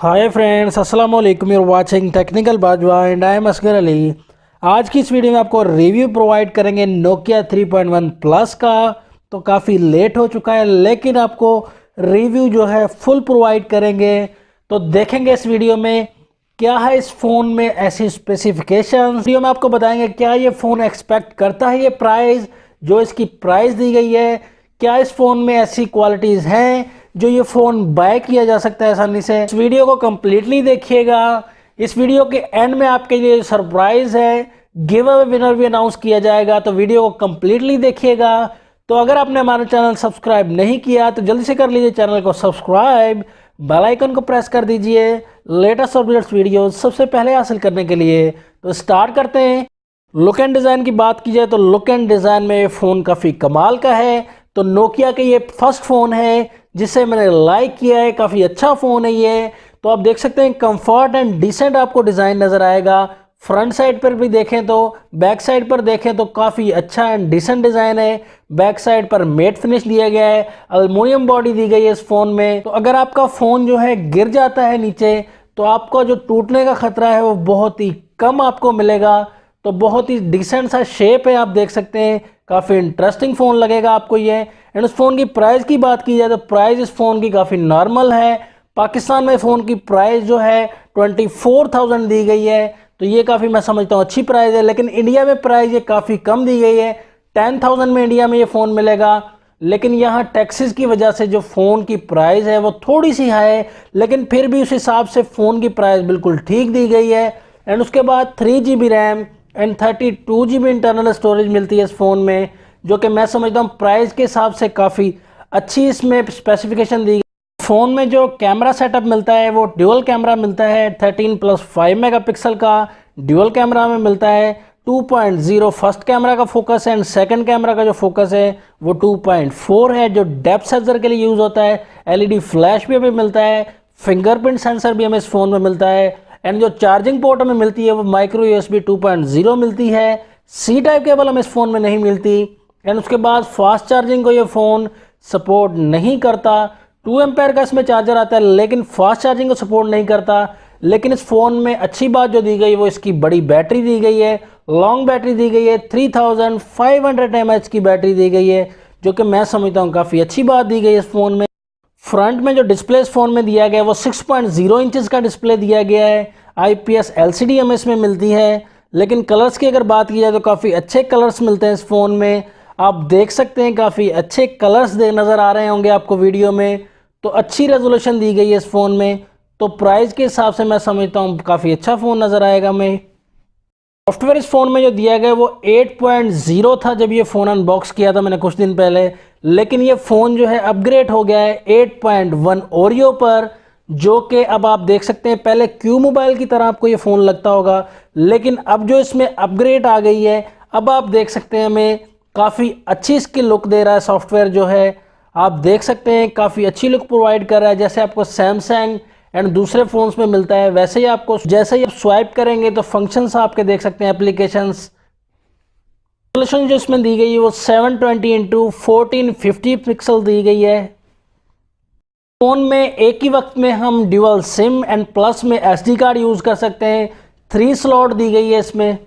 हाय friends, अस्सलाम वालेकुम। You are watching technical Bajwa and I am Asgar Ali. आज की इस वीडियो में आपको रिव्यू प्रोवाइड करेंगे नोकिया 3.1 प्लस का। तो काफ़ी लेट हो चुका है लेकिन आपको रिव्यू जो है फुल प्रोवाइड करेंगे। तो देखेंगे इस वीडियो में क्या है इस फ़ोन में ऐसी स्पेसिफिकेशन। वीडियो में आपको बताएंगे क्या ये फ़ोन एक्सपेक्ट करता है, ये प्राइस जो इसकी प्राइस दी गई है, क्या इस फ़ोन में ऐसी क्वालिटीज़ हैं जो ये फ़ोन बाय किया जा सकता है आसानी से। इस वीडियो को कंप्लीटली देखिएगा। इस वीडियो के एंड में आपके लिए सरप्राइज है, गिव अवे विनर भी अनाउंस किया जाएगा, तो वीडियो को कंप्लीटली देखिएगा। तो अगर आपने हमारा चैनल सब्सक्राइब नहीं किया तो जल्दी से कर लीजिए चैनल को सब्सक्राइब, बेल आइकन को प्रेस कर दीजिए लेटेस्ट अपडेट्स वीडियो सबसे पहले हासिल करने के लिए। तो स्टार्ट करते हैं। लुक एंड डिज़ाइन की बात की जाए तो लुक एंड डिज़ाइन में ये फ़ोन काफ़ी कमाल का है। तो नोकिया के ये फर्स्ट फ़ोन है जिसे मैंने लाइक किया है, काफ़ी अच्छा फ़ोन है ये। तो आप देख सकते हैं कंफर्ट एंड डिसेंट आपको डिज़ाइन नज़र आएगा। फ्रंट साइड पर भी देखें तो बैक साइड पर देखें तो काफ़ी अच्छा एंड डिसेंट डिज़ाइन है। बैक साइड पर मेट फिनिश दिया गया है, एल्युमिनियम बॉडी दी गई है इस फ़ोन में। तो अगर आपका फ़ोन जो है गिर जाता है नीचे तो आपका जो टूटने का खतरा है वो बहुत ही कम आपको मिलेगा। तो बहुत ही डिसेंट सा शेप है, आप देख सकते हैं, काफ़ी इंटरेस्टिंग फ़ोन लगेगा आपको ये। एंड उस फ़ोन की प्राइस की बात की जाए तो प्राइस इस फ़ोन की काफ़ी नॉर्मल है। पाकिस्तान में फ़ोन की प्राइस जो है 24,000 दी गई है, तो ये काफ़ी मैं समझता हूँ अच्छी प्राइस है। लेकिन इंडिया में प्राइस ये काफ़ी कम दी गई है, 10,000 में इंडिया में ये फ़ोन मिलेगा। लेकिन यहाँ टैक्सेस की वजह से जो फ़ोन की प्राइस है वो थोड़ी सी हाई है, लेकिन फिर भी उस हिसाब से फ़ोन की प्राइस बिल्कुल ठीक दी गई है। एंड उसके बाद 3 GB RAM and 32 GB internal storage मिलती है इस फ़ोन में, जो कि मैं समझता हूँ प्राइस के हिसाब से काफ़ी अच्छी इसमें स्पेसिफिकेशन दी गई। फ़ोन में जो कैमरा सेटअप मिलता है वो ड्यूअल कैमरा मिलता है, 13+5 मेगापिक्सल का ड्यूअल कैमरा में मिलता है। 2.0 फर्स्ट कैमरा का फोकस है एंड सेकंड कैमरा का जो फोकस है वो 2.4 है, जो डेप्थ सेंसर के लिए यूज़ होता है। LED फ्लैश भी हमें मिलता है, फिंगरप्रिंट सेंसर भी हमें इस फ़ोन में मिलता है। एंड जो चार्जिंग पोर्ट हमें मिलती है वो माइक्रो USB 2.0 मिलती है। सी टाइप केबल हमें इस फ़ोन में नहीं मिलती। एंड उसके बाद फास्ट चार्जिंग को ये फ़ोन सपोर्ट नहीं करता। 2 एम्पेयर का इसमें चार्जर आता है लेकिन फास्ट चार्जिंग को सपोर्ट नहीं करता। लेकिन इस फ़ोन में अच्छी बात जो दी गई वो इसकी बड़ी बैटरी दी गई है, लॉन्ग बैटरी दी गई है, 3500 mAh की बैटरी दी गई है, जो कि मैं समझता हूँ काफ़ी अच्छी बात दी गई है इस फ़ोन में। फ्रंट में जो डिस्प्ले इस फ़ोन में दिया गया है वो 6.0 इंचज़ का डिस्प्ले दिया गया है। IPS LCD हमें इसमें मिलती है। लेकिन कलर्स की अगर बात की जाए तो काफ़ी अच्छे कलर्स मिलते हैं इस फ़ोन में। आप देख सकते हैं काफ़ी अच्छे कलर्स नज़र आ रहे होंगे आपको वीडियो में। तो अच्छी रेजोल्यूशन दी गई है इस फ़ोन में। तो प्राइस के हिसाब से मैं समझता हूँ काफ़ी अच्छा फ़ोन नज़र आएगा हमें। सॉफ्टवेयर इस फ़ोन में जो दिया गया वो 8.0 था जब ये फ़ोन अनबॉक्स किया था मैंने कुछ दिन पहले। लेकिन ये फ़ोन जो है अपग्रेड हो गया है 8.1 ओरियो पर, जो कि अब आप देख सकते हैं पहले क्यू मोबाइल की तरह आपको ये फ़ोन लगता होगा, लेकिन अब जो इसमें अपग्रेड आ गई है अब आप देख सकते हैं हमें काफ़ी अच्छी इसकी लुक दे रहा है। सॉफ्टवेयर जो है आप देख सकते हैं काफ़ी अच्छी लुक प्रोवाइड कर रहा है, जैसे आपको सैमसंग एंड दूसरे फ़ोन्स में मिलता है वैसे ही आपको, जैसे ही आप स्वाइप करेंगे तो फंक्शंस आपके देख सकते हैं, एप्लीकेशंस। रेजोल्यूशन जो इसमें दी गई है वो 720x1450 पिक्सल दी गई है। फ़ोन में एक ही वक्त में हम ड्यूअल सिम एंड प्लस में SD कार्ड यूज़ कर सकते हैं। 3 स्लॉट दी गई है इसमें।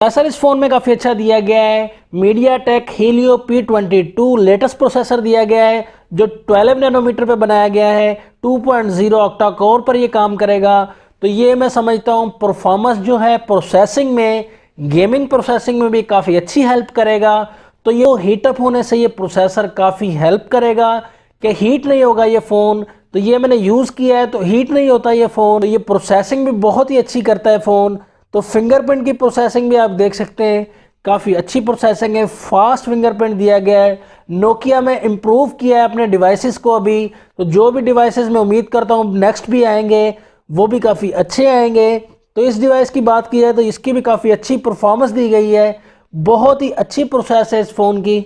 प्रोसेसर इस फ़ोन में काफ़ी अच्छा दिया गया है, MediaTek Helio P22 latest processor दिया गया है जो 12 नैनोमीटर पे बनाया गया है। 2.0 ऑक्टा कोर पर ये काम करेगा। तो ये मैं समझता हूँ परफॉर्मेंस जो है प्रोसेसिंग में, गेमिंग प्रोसेसिंग में भी काफ़ी अच्छी हेल्प करेगा। तो ये हीटअप होने से ये प्रोसेसर काफ़ी हेल्प करेगा कि हीट नहीं होगा ये फ़ोन। तो ये मैंने यूज़ किया है तो हीट नहीं होता ये फ़ोन। तो ये प्रोसेसिंग भी बहुत ही अच्छी करता है फ़ोन। तो फिंगरप्रिंट की प्रोसेसिंग भी आप देख सकते हैं काफ़ी अच्छी प्रोसेसिंग है, फास्ट फिंगरप्रिंट दिया गया है। नोकिया में इम्प्रूव किया है अपने डिवाइसेस को अभी। तो जो भी डिवाइसेस मैं उम्मीद करता हूँ नेक्स्ट भी आएंगे वो भी काफ़ी अच्छे आएंगे। तो इस डिवाइस की बात की जाए तो इसकी भी काफ़ी अच्छी परफॉर्मेंस दी गई है, बहुत ही अच्छी प्रोसेस है इस फ़ोन की।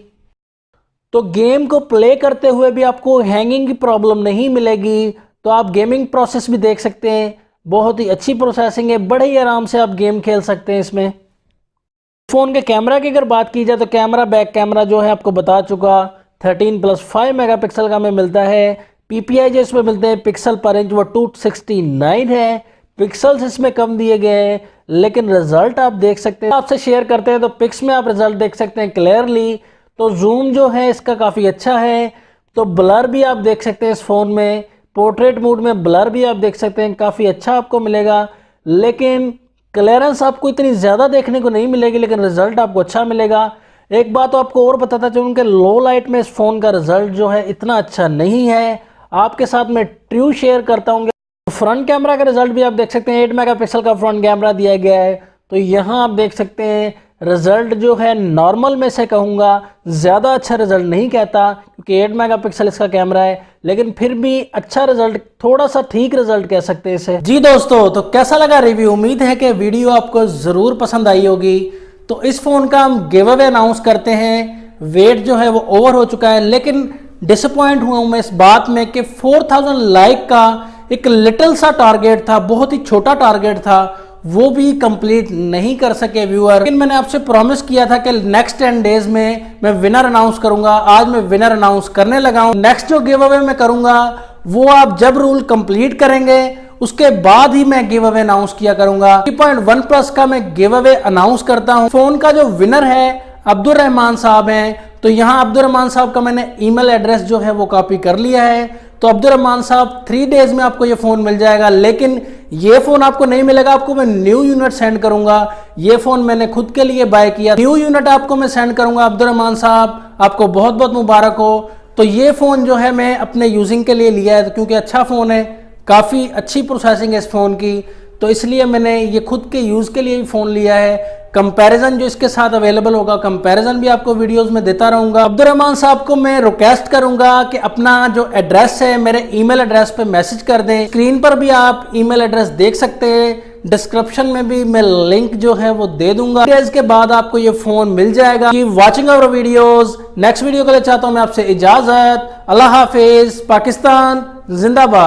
तो गेम को प्ले करते हुए भी आपको हैंगिंग की प्रॉब्लम नहीं मिलेगी। तो आप गेमिंग प्रोसेस भी देख सकते हैं, बहुत ही अच्छी प्रोसेसिंग है, बड़े ही आराम से आप गेम खेल सकते हैं इसमें। फ़ोन के कैमरा की अगर बात की जाए तो कैमरा बैक कैमरा जो है आपको बता चुका, 13+5 मेगापिक्सल का हमें मिलता है। PPI जो इसमें मिलते हैं पिक्सल पर इंच वो 269 है, पिक्सल्स इसमें कम दिए गए हैं, लेकिन रिजल्ट आप देख सकते हैं। आपसे शेयर करते हैं तो पिक्स में आप रिजल्ट देख सकते हैं क्लियरली। तो जूम जो है इसका काफ़ी अच्छा है। तो ब्लर भी आप देख सकते हैं इस फ़ोन में, पोर्ट्रेट मोड में ब्लर भी आप देख सकते हैं, काफ़ी अच्छा आपको मिलेगा। लेकिन क्लियरेंस आपको इतनी ज़्यादा देखने को नहीं मिलेगी, लेकिन रिजल्ट आपको अच्छा मिलेगा। एक बात आपको और बताता चलूँ कि लो लाइट में इस फ़ोन का रिजल्ट जो है इतना अच्छा नहीं है। आपके साथ मैं ट्रू शेयर करता हूँ। फ्रंट कैमरा का रिजल्ट भी आप देख सकते हैं, 8 मेगापिक्सल का फ्रंट कैमरा दिया गया है। तो यहाँ आप देख सकते हैं रिजल्ट जो है नॉर्मल में से कहूँगा, ज़्यादा अच्छा रिजल्ट नहीं कहता क्योंकि 8 मेगापिक्सल इसका कैमरा है, लेकिन फिर भी अच्छा रिजल्ट, थोड़ा सा ठीक रिजल्ट कह सकते हैं इसे। जी दोस्तों, तो कैसा लगा रिव्यू? उम्मीद है कि वीडियो आपको ज़रूर पसंद आई होगी। तो इस फ़ोन का हम गिव अवे अनाउंस करते हैं। वेट जो है वो ओवर हो चुका है, लेकिन डिसअपॉइंट हुआ हूँ मैं इस बात में कि 4000 लाइक का एक लिटिल सा टारगेट था, बहुत ही छोटा टारगेट था, वो भी कंप्लीट नहीं कर सके व्यूअर। लेकिन मैंने आपसे प्रॉमिस किया था कि नेक्स्ट 10 डेज में मैं विनर अनाउंस करूंगा। आज मैं विनर अनाउंस करने लगा हूं। नेक्स्ट जो गिव अवे मैं करूंगा वो आप जब रूल कंप्लीट करेंगे उसके बाद ही मैं गिव अवे अनाउंस किया करूंगा। 3.1 प्लस का मैं गिव अवे अनाउंस करता हूं। फोन का जो विनर है अब्दुल रहमान साहब हैं। तो यहाँ अब्दुल रहमान साहब का मैंने ईमेल एड्रेस जो है वो कॉपी कर लिया है। तो अब्दुल रहमान साहब 3 डेज में आपको ये फ़ोन मिल जाएगा, लेकिन ये फ़ोन आपको नहीं मिलेगा, आपको मैं न्यू यूनिट सेंड करूंगा। ये फ़ोन मैंने खुद के लिए बाय किया, न्यू यूनिट आपको मैं सेंड करूंगा। अब्दुल रहमान साहब आपको बहुत बहुत मुबारक हो। तो ये फ़ोन जो है मैं अपने यूजिंग के लिए लिया है क्योंकि अच्छा फ़ोन है, काफ़ी अच्छी प्रोसेसिंग है इस फ़ोन की, तो इसलिए मैंने ये खुद के यूज़ के लिए ही फ़ोन लिया है। कंपैरिजन जो इसके साथ अवेलेबल होगा, कंपैरिजन भी आपको वीडियोस में देता रहूंगा। अब्दुल रहमान साहब को मैं रिक्वेस्ट करूंगा कि अपना जो एड्रेस है मेरे ईमेल एड्रेस पे मैसेज कर दें। स्क्रीन पर भी आप ईमेल एड्रेस देख सकते हैं, डिस्क्रिप्शन में भी मैं लिंक जो है वो दे दूंगा। इसके बाद आपको ये फ़ोन मिल जाएगा। Watching our videos. Next video के लिए चाहता हूँ मैं आपसे इजाज़त। अल्लाह हाफिज़। पाकिस्तान जिंदाबाद।